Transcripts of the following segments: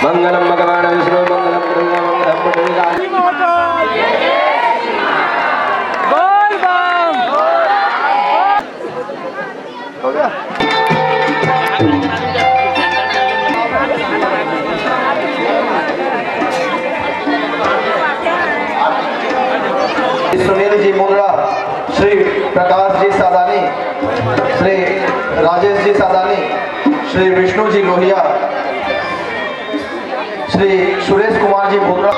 मंगलम भगवान विष्णु मंगलम हो गया। सुनील जी मुंद्रा, श्री प्रकाश जी सादानी, श्री राजेश जी सादानी, श्री विष्णु जी लोहिया, श्री सुरेश कुमार जी मुंद्रा।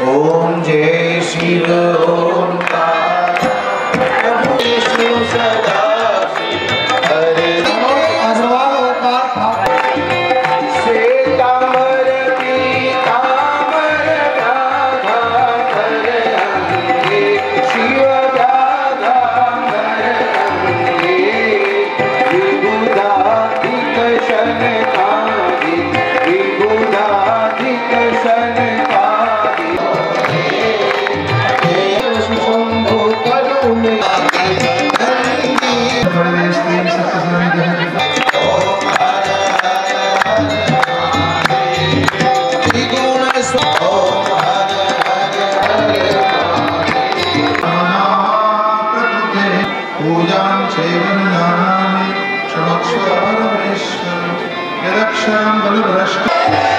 ओम जय शिव ओम विष्णु सदा हरे श्वेतांबर पीतांबर राधा हरे शिव राधा हरे विबुधाधिक शनकादि विबुधाधिक शनकादि पूजां चैवन्यानि क्षमस्व परमेश्वर यदक्षरं बलभ्रष्ट